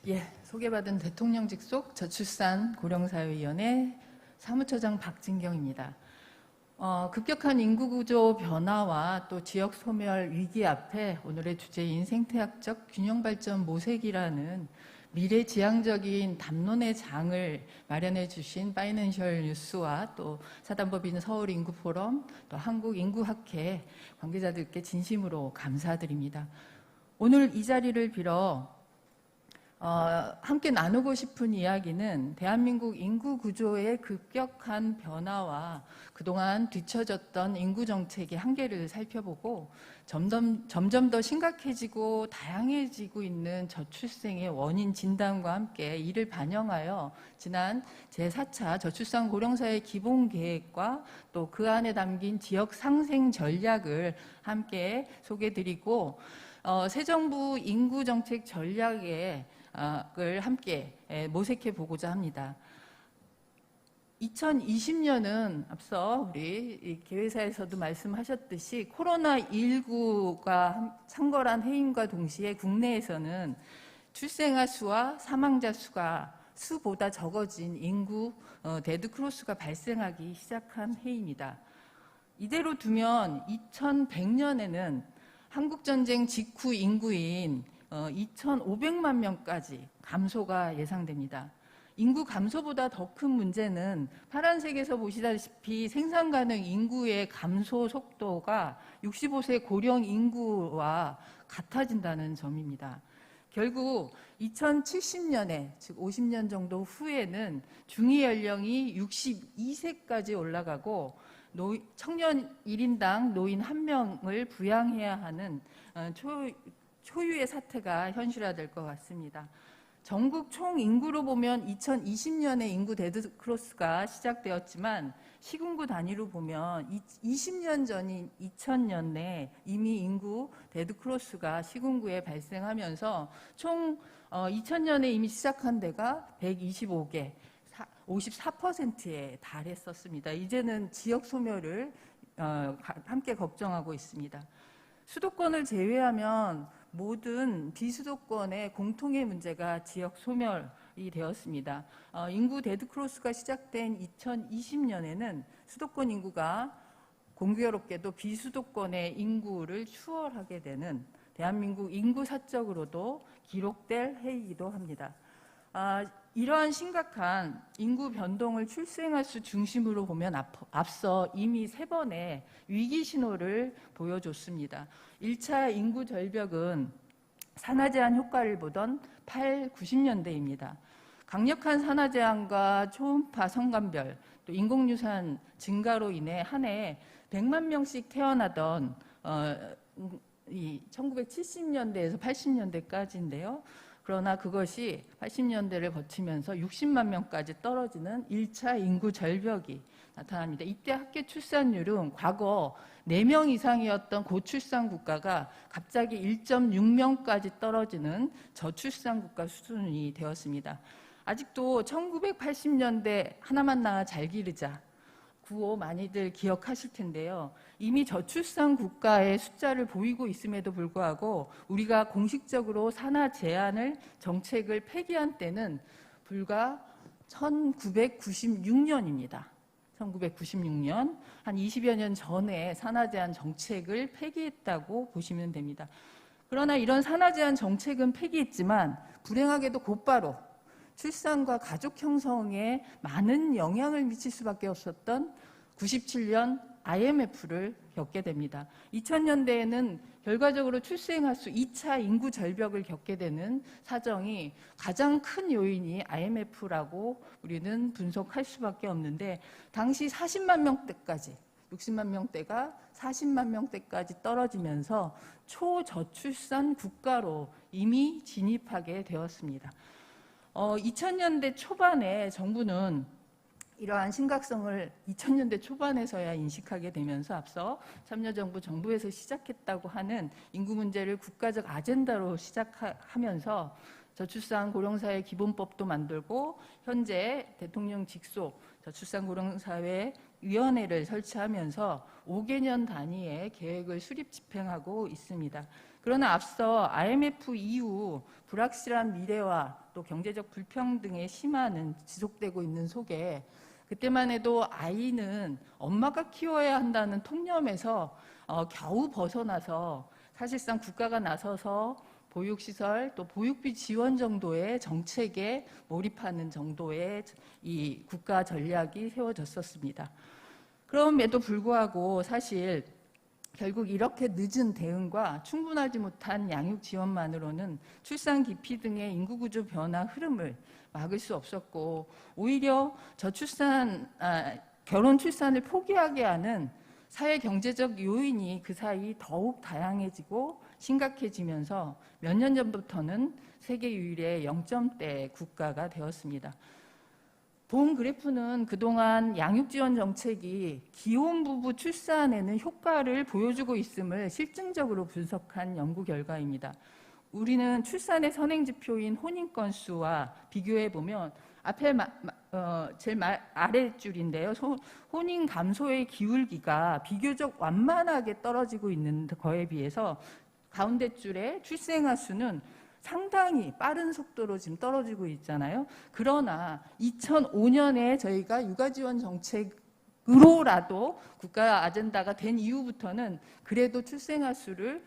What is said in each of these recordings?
예, 소개받은 대통령 직속 저출산 고령사회위원회 사무처장 박진경입니다. 급격한 인구구조 변화와 또 지역 소멸 위기 앞에 오늘의 주제인 생태학적 균형발전 모색이라는 미래지향적인 담론의 장을 마련해 주신 파이낸셜 뉴스와 또 사단법인 서울인구포럼 또 한국인구학회 관계자들께 진심으로 감사드립니다. 오늘 이 자리를 빌어 함께 나누고 싶은 이야기는 대한민국 인구 구조의 급격한 변화와 그동안 뒤처졌던 인구 정책의 한계를 살펴보고 점점 더 심각해지고 다양해지고 있는 저출생의 원인 진단과 함께 이를 반영하여 지난 제4차 저출산 고령사회 기본계획과 또 그 안에 담긴 지역 상생 전략을 함께 소개드리고 새 정부 인구 정책 전략에 을 함께 모색해 보고자 합니다. 2020년은 앞서 우리 개회사에서도 말씀하셨듯이 코로나19가 상궐한 해임과 동시에 국내에서는 출생아 수와 사망자 수가 수보다 적어진 인구 데드크로스가 발생하기 시작한 해입니다. 이대로 두면 2100년에는 한국전쟁 직후 인구인 2,500만 명까지 감소가 예상됩니다. 인구 감소보다 더 큰 문제는 파란색에서 보시다시피 생산 가능 인구의 감소 속도가 65세 고령 인구와 같아진다는 점입니다. 결국 2070년에 즉 50년 정도 후에는 중위 연령이 62세까지 올라가고 청년 1인당 노인 1명을 부양해야 하는 초유의 사태가 현실화될 것 같습니다. 전국 총 인구로 보면 2020년에 인구 데드크로스가 시작되었지만 시군구 단위로 보면 20년 전인 2000년에 이미 인구 데드크로스가 시군구에 발생하면서 총 2000년에 이미 시작한 데가 125개, 54%에 달했었습니다. 이제는 지역 소멸을 함께 걱정하고 있습니다. 수도권을 제외하면 모든 비수도권의 공통의 문제가 지역 소멸이 되었습니다. 인구 데드크로스가 시작된 2020년에는 수도권 인구가 공교롭게도 비수도권의 인구를 추월하게 되는 대한민국 인구 사적으로도 기록될 해이기도 합니다. 이러한 심각한 인구 변동을 출생아 수 중심으로 보면 앞서 이미 3번의 위기 신호를 보여줬습니다. 1차 인구 절벽은 산화 제한 효과를 보던 8, 90년대입니다. 강력한 산화 제한과 초음파 성감별, 또 인공유산 증가로 인해 한 해 100만 명씩 태어나던 이 1970년대에서 80년대까지인데요. 그러나 그것이 80년대를 거치면서 60만 명까지 떨어지는 1차 인구 절벽이 나타납니다. 이때 합계 출산율은 과거 4명 이상이었던 고출산 국가가 갑자기 1.6명까지 떨어지는 저출산 국가 수준이 되었습니다. 아직도 1980년대 하나만 낳아 잘 기르자 구호 많이들 기억하실 텐데요. 이미 저출산 국가의 숫자를 보이고 있음에도 불구하고 우리가 공식적으로 산하 제한을 정책을 폐기한 때는 불과 1996년입니다. 1996년, 한 20여 년 전에 산하 제한 정책을 폐기했다고 보시면 됩니다. 그러나 이런 산하 제한 정책은 폐기했지만 불행하게도 곧바로 출산과 가족 형성에 많은 영향을 미칠 수밖에 없었던 97년 IMF를 겪게 됩니다. 2000년대에는 결과적으로 출생아 수 2차 인구 절벽을 겪게 되는 사정이 가장 큰 요인이 IMF라고 우리는 분석할 수밖에 없는데 당시 40만 명대까지 60만 명대가 40만 명대까지 떨어지면서 초저출산 국가로 이미 진입하게 되었습니다. 2000년대 초반에 정부는 이러한 심각성을 2000년대 초반에서야 인식하게 되면서 앞서 참여정부 정부에서 시작했다고 하는 인구 문제를 국가적 아젠다로 시작하면서 저출산 고령사회 기본법도 만들고 현재 대통령 직속 저출산 고령사회 위원회를 설치하면서 5개년 단위의 계획을 수립 집행하고 있습니다. 그러나 앞서 IMF 이후 불확실한 미래와 또 경제적 불평등의 심화는 지속되고 있는 속에 그때만 해도 아이는 엄마가 키워야 한다는 통념에서 겨우 벗어나서 사실상 국가가 나서서 보육시설 또 보육비 지원 정도의 정책에 몰입하는 정도의 이 국가 전략이 세워졌었습니다. 그럼에도 불구하고 사실 결국 이렇게 늦은 대응과 충분하지 못한 양육 지원만으로는 출산 기피 등의 인구구조 변화 흐름을 막을 수 없었고 오히려 결혼 출산을 포기하게 하는 사회 경제적 요인이 그 사이 더욱 다양해지고 심각해지면서 몇 년 전부터는 세계 유일의 0점대 국가가 되었습니다. 본 그래프는 그동안 양육지원 정책이 기혼부부 출산에는 효과를 보여주고 있음을 실증적으로 분석한 연구 결과입니다. 우리는 출산의 선행지표인 혼인 건수와 비교해보면 앞에 제일 아래줄인데요. 혼인 감소의 기울기가 비교적 완만하게 떨어지고 있는 거에 비해서 가운데 줄의 출생아 수는 상당히 빠른 속도로 지금 떨어지고 있잖아요. 그러나 2005년에 저희가 육아지원 정책으로라도 국가 아젠다가 된 이후부터는 그래도 출생아 수를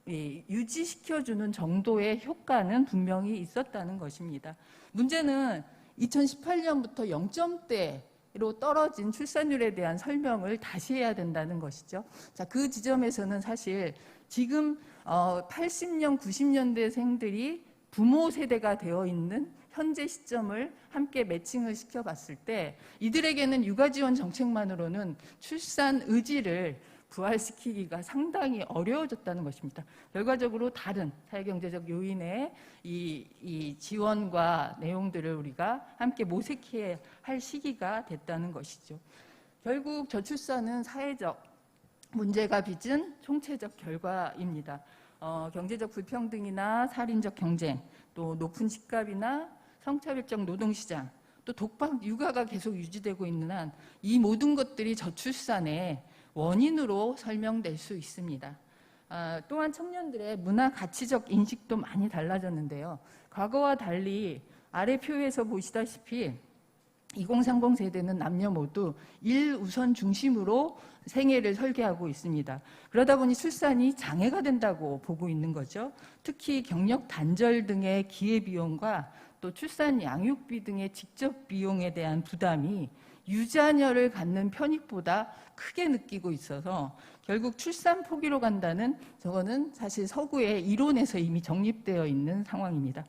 유지시켜주는 정도의 효과는 분명히 있었다는 것입니다. 문제는 2018년부터 0점대로 떨어진 출산율에 대한 설명을 다시 해야 된다는 것이죠. 자, 그 지점에서는 사실 지금 80년, 90년대생들이 부모 세대가 되어 있는 현재 시점을 함께 매칭을 시켜봤을 때 이들에게는 육아지원 정책만으로는 출산 의지를 부활시키기가 상당히 어려워졌다는 것입니다. 결과적으로 다른 사회경제적 요인의 이 지원과 내용들을 우리가 함께 모색해야 할 시기가 됐다는 것이죠. 결국 저출산은 사회적 문제가 빚은 총체적 결과입니다. 경제적 불평등이나 살인적 경쟁, 또 높은 집값이나 성차별적 노동시장, 또 독박 육아가 계속 유지되고 있는 한 이 모든 것들이 저출산의 원인으로 설명될 수 있습니다. 또한 청년들의 문화 가치적 인식도 많이 달라졌는데요. 과거와 달리 아래 표에서 보시다시피 2030 세대는 남녀 모두 일 우선 중심으로 생애를 설계하고 있습니다. 그러다 보니 출산이 장애가 된다고 보고 있는 거죠. 특히 경력 단절 등의 기회비용과 또 출산 양육비 등의 직접 비용에 대한 부담이 유자녀를 갖는 편익보다 크게 느끼고 있어서 결국 출산 포기로 간다는 저거는 사실 서구의 이론에서 이미 정립되어 있는 상황입니다.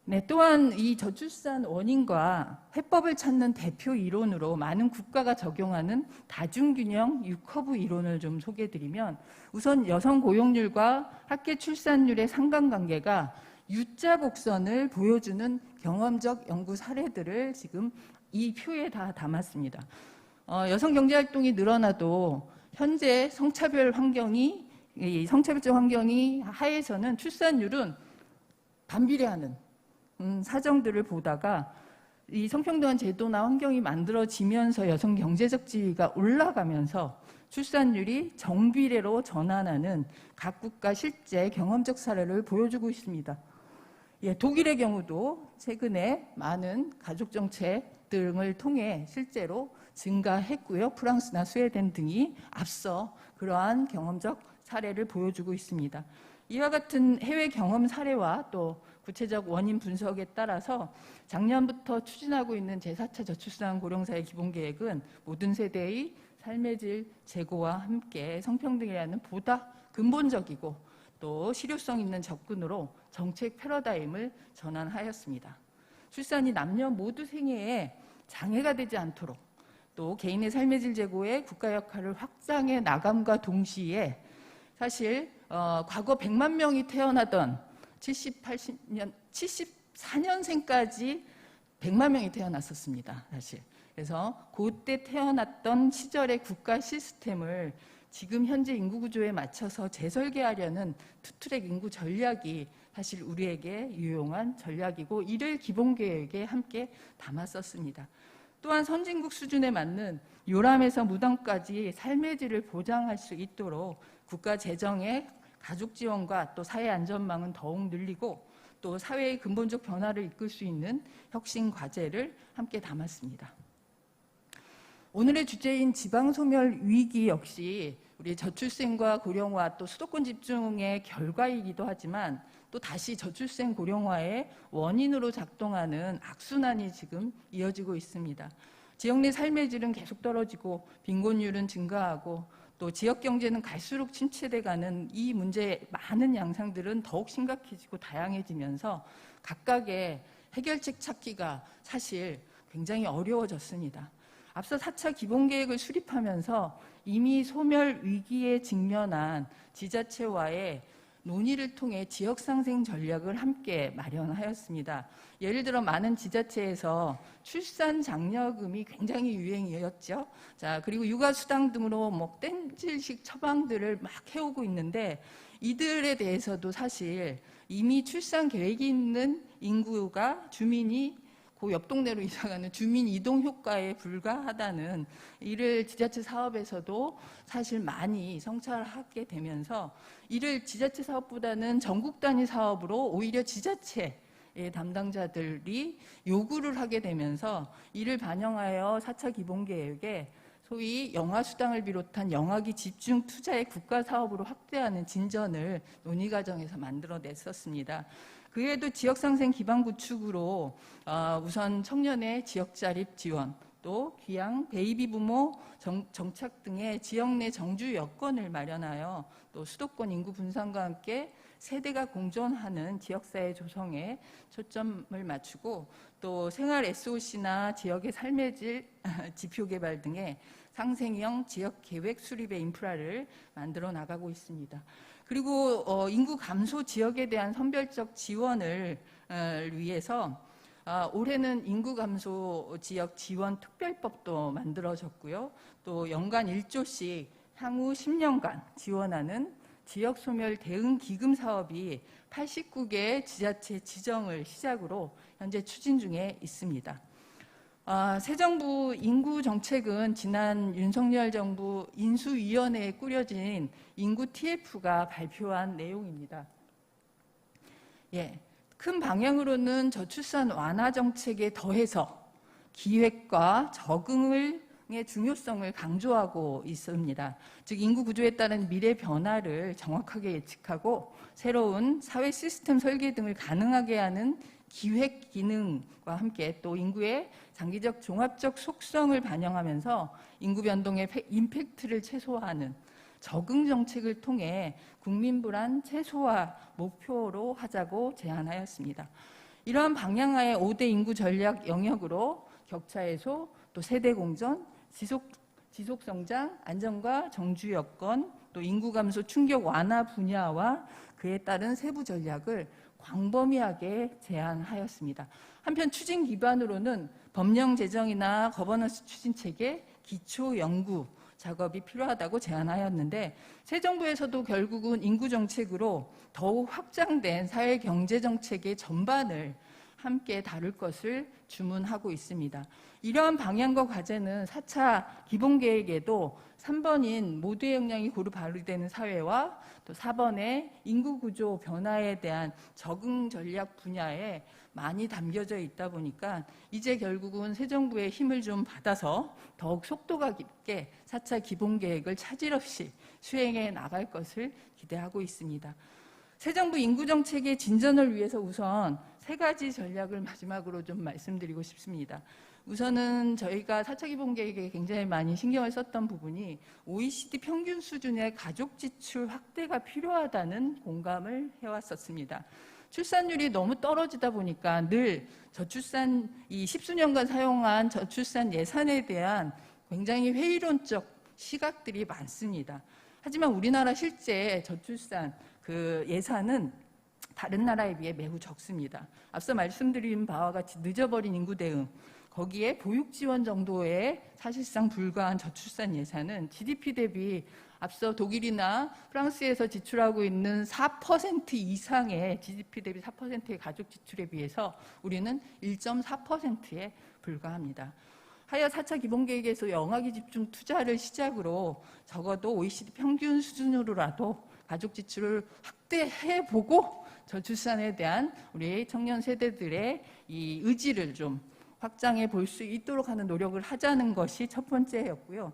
네, 또한 이 저출산 원인과 해법을 찾는 대표 이론으로 많은 국가가 적용하는 다중균형 U커브 이론을 좀 소개해드리면 우선 여성 고용률과 학계 출산율의 상관관계가 U자 곡선을 보여주는 경험적 연구 사례들을 지금 이 표에 다 담았습니다. 여성 경제활동이 늘어나도 현재 성차별적 환경이 하에서는 출산율은 반비례하는 사정들을 보다가 이 성평등한 제도나 환경이 만들어지면서 여성 경제적 지위가 올라가면서 출산율이 정비례로 전환하는 각 국가 실제 경험적 사례를 보여주고 있습니다. 독일의 경우도 최근에 많은 가족정책 등을 통해 실제로 증가했고요. 프랑스나 스웨덴 등이 앞서 그러한 경험적 사례를 보여주고 있습니다. 이와 같은 해외 경험 사례와 또 구체적 원인 분석에 따라서 작년부터 추진하고 있는 제4차 저출산 고령사회 기본계획은 모든 세대의 삶의 질 제고와 함께 성평등이라는 보다 근본적이고 또 실효성 있는 접근으로 정책 패러다임을 전환하였습니다. 출산이 남녀 모두 생애에 장애가 되지 않도록 또 개인의 삶의 질 제고에 국가 역할을 확장해 나감과 동시에 사실 과거 100만 명이 태어나던 74년생까지 100만 명이 태어났었습니다. 사실. 그래서 그때 태어났던 시절의 국가 시스템을 지금 현재 인구 구조에 맞춰서 재설계하려는 투트랙 인구 전략이 사실 우리에게 유용한 전략이고 이를 기본계획에 함께 담았었습니다. 또한 선진국 수준에 맞는 요람에서 무덤까지 삶의 질을 보장할 수 있도록 국가 재정에 가족 지원과 또 사회 안전망은 더욱 늘리고 또 사회의 근본적 변화를 이끌 수 있는 혁신 과제를 함께 담았습니다. 오늘의 주제인 지방소멸 위기 역시 우리 저출생과 고령화 또 수도권 집중의 결과이기도 하지만 또 다시 저출생 고령화의 원인으로 작동하는 악순환이 지금 이어지고 있습니다. 지역 내 삶의 질은 계속 떨어지고 빈곤율은 증가하고 또 지역 경제는 갈수록 침체돼가는 이 문제의 많은 양상들은 더욱 심각해지고 다양해지면서 각각의 해결책 찾기가 사실 굉장히 어려워졌습니다. 앞서 4차 기본계획을 수립하면서 이미 소멸 위기에 직면한 지자체와의 논의를 통해 지역상생 전략을 함께 마련하였습니다. 예를 들어 많은 지자체에서 출산 장려금이 굉장히 유행이었죠. 자, 그리고 육아수당 등으로 뭐 땜질식 처방들을 막 해오고 있는데 이들에 대해서도 사실 이미 출산 계획이 있는 인구가 주민이 그 옆 동네로 이사가는 주민 이동 효과에 불과하다는 이를 지자체 사업에서도 사실 많이 성찰하게 되면서 이를 지자체 사업보다는 전국 단위 사업으로 오히려 지자체의 담당자들이 요구를 하게 되면서 이를 반영하여 4차 기본계획에 소위 영아수당을 비롯한 영아기 집중 투자의 국가사업으로 확대하는 진전을 논의 과정에서 만들어냈었습니다. 그 외에도 지역상생 기반 구축으로 우선 청년의 지역자립 지원, 또 귀양, 베이비 부모 정착 등의 지역 내 정주 여건을 마련하여 또 수도권 인구 분산과 함께 세대가 공존하는 지역사회 조성에 초점을 맞추고 또 생활 SOC나 지역의 삶의 질 지표 개발 등의 상생형 지역 계획 수립의 인프라를 만들어 나가고 있습니다. 그리고 인구 감소 지역에 대한 선별적 지원을 위해서 올해는 인구 감소 지역 지원 특별법도 만들어졌고요. 또 연간 1조씩 향후 10년간 지원하는 지역 소멸 대응 기금 사업이 89개 지자체 지정을 시작으로 현재 추진 중에 있습니다. 새 정부 인구 정책은 지난 윤석열 정부 인수위원회에 꾸려진 인구 TF가 발표한 내용입니다. 큰 방향으로는 저출산 완화 정책에 더해서 기획과 적응의 중요성을 강조하고 있습니다. 즉 인구 구조에 따른 미래 변화를 정확하게 예측하고 새로운 사회 시스템 설계 등을 가능하게 하는 기획 기능과 함께 또 인구의 장기적 종합적 속성을 반영하면서 인구 변동의 임팩트를 최소화하는 적응 정책을 통해 국민 불안 최소화 목표로 하자고 제안하였습니다. 이러한 방향하에 5대 인구 전략 영역으로 격차 해소, 또 세대 공존, 지속 성장, 안정과 정주 여건, 또 인구 감소 충격 완화 분야와 그에 따른 세부 전략을 광범위하게 제안하였습니다. 한편 추진 기반으로는 법령 제정이나 거버넌스 추진 체계, 기초 연구 작업이 필요하다고 제안하였는데 새 정부에서도 결국은 인구 정책으로 더욱 확장된 사회 경제 정책의 전반을 함께 다룰 것을 주문하고 있습니다. 이러한 방향과 과제는 4차 기본계획에도 3번인 모두의 역량이 고루 발휘되는 사회와 또 4번의 인구구조 변화에 대한 적응 전략 분야에 많이 담겨져 있다 보니까 이제 결국은 새 정부의 힘을 좀 받아서 더욱 속도가 깊게 4차 기본계획을 차질 없이 수행해 나갈 것을 기대하고 있습니다. 새 정부 인구정책의 진전을 위해서 우선 3가지 전략을 마지막으로 좀 말씀드리고 싶습니다. 우선은 저희가 4차 기본계획에 굉장히 많이 신경을 썼던 부분이 OECD 평균 수준의 가족 지출 확대가 필요하다는 공감을 해왔었습니다. 출산율이 너무 떨어지다 보니까 늘 저출산, 이 10수년간 사용한 저출산 예산에 대한 굉장히 회의론적 시각들이 많습니다. 하지만 우리나라 실제 저출산 그 예산은 다른 나라에 비해 매우 적습니다. 앞서 말씀드린 바와 같이 늦어버린 인구 대응, 거기에 보육 지원 정도에 사실상 불과한 저출산 예산은 GDP 대비 앞서 독일이나 프랑스에서 지출하고 있는 4% 이상의 GDP 대비 4%의 가족 지출에 비해서 우리는 1.4%에 불과합니다. 하여 4차 기본계획에서 영아기 집중 투자를 시작으로 적어도 OECD 평균 수준으로라도 가족 지출을 확대해보고 저출산에 대한 우리 청년 세대들의 이 의지를 좀 확장해 볼 수 있도록 하는 노력을 하자는 것이 첫 번째였고요.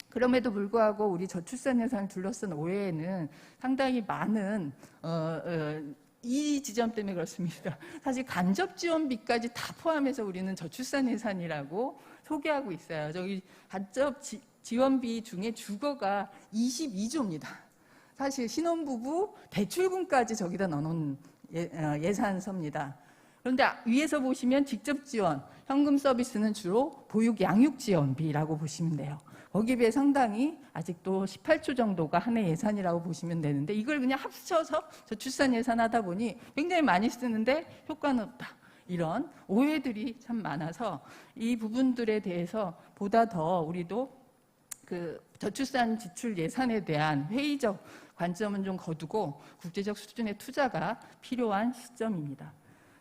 그럼에도 불구하고 우리 저출산 예산을 둘러싼 오해에는 상당히 많은 이 지점 때문에 그렇습니다. 사실 간접 지원비까지 다 포함해서 우리는 저출산 예산이라고 소개하고 있어요. 저기 간접 지원비 중에 주거가 22조입니다. 사실 신혼부부 대출금까지 저기다 넣어놓은 예산서입니다. 그런데 위에서 보시면 직접 지원, 현금 서비스는 주로 보육 양육 지원비라고 보시면 돼요. 거기에 비해 상당히 아직도 18조 정도가 한 해 예산이라고 보시면 되는데 이걸 그냥 합쳐서 저출산 예산 하다 보니 굉장히 많이 쓰는데 효과는 없다. 이런 오해들이 참 많아서 이 부분들에 대해서 보다 더 우리도 그 저출산 지출 예산에 대한 회의적 관점은 좀 거두고 국제적 수준의 투자가 필요한 시점입니다.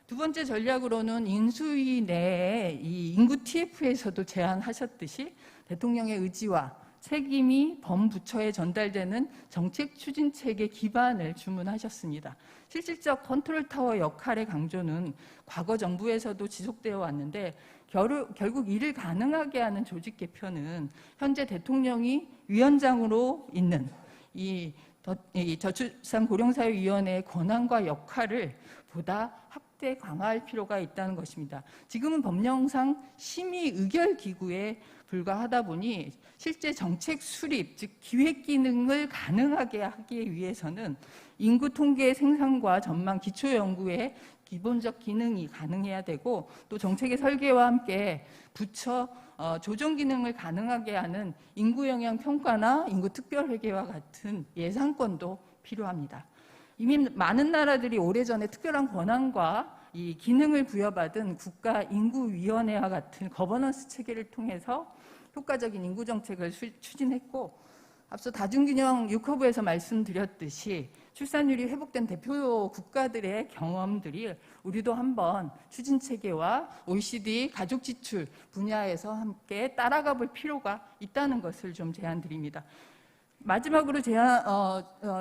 두 번째 전략으로는 인수위 내에 이 인구 TF에서도 제안하셨듯이 대통령의 의지와 책임이 범부처에 전달되는 정책 추진 체계 기반을 주문하셨습니다. 실질적 컨트롤 타워 역할의 강조는 과거 정부에서도 지속되어 왔는데 결국 이를 가능하게 하는 조직 개편은 현재 대통령이 위원장으로 있는 이 저출산 고령사회위원회의 권한과 역할을 보다 확대 강화할 필요가 있다는 것입니다. 지금은 법령상 심의 의결 기구에 불과하다 보니 실제 정책 수립, 즉 기획 기능을 가능하게 하기 위해서는 인구 통계 생산과 전망 기초 연구의 기본적 기능이 가능해야 되고 또 정책의 설계와 함께 부처 조정 기능을 가능하게 하는 인구 영향 평가나 인구 특별 회계와 같은 예산권도 필요합니다. 이미 많은 나라들이 오래전에 특별한 권한과 이 기능을 부여받은 국가인구위원회와 같은 거버넌스 체계를 통해서 효과적인 인구 정책을 추진했고 앞서 다중균형 6허브에서 말씀드렸듯이 출산율이 회복된 대표 국가들의 경험들이 우리도 한번 추진 체계와 OECD 가족 지출 분야에서 함께 따라가 볼 필요가 있다는 것을 좀 제안드립니다. 마지막으로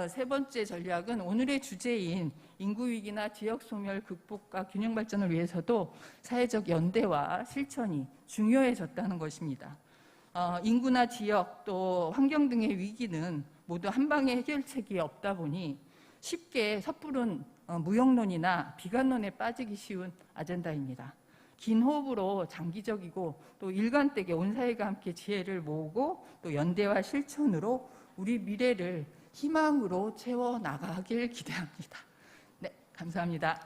세 번째 전략은 오늘의 주제인 인구위기나 지역소멸 극복과 균형 발전을 위해서도 사회적 연대와 실천이 중요해졌다는 것입니다. 인구나 지역 또 환경 등의 위기는 모두 한 방에 해결책이 없다 보니 쉽게 섣부른 무용론이나 비관론에 빠지기 쉬운 아젠다입니다. 긴 호흡으로 장기적이고 또 일관되게 온 사회가 함께 지혜를 모으고 또 연대와 실천으로 우리 미래를 희망으로 채워나가길 기대합니다. 네, 감사합니다.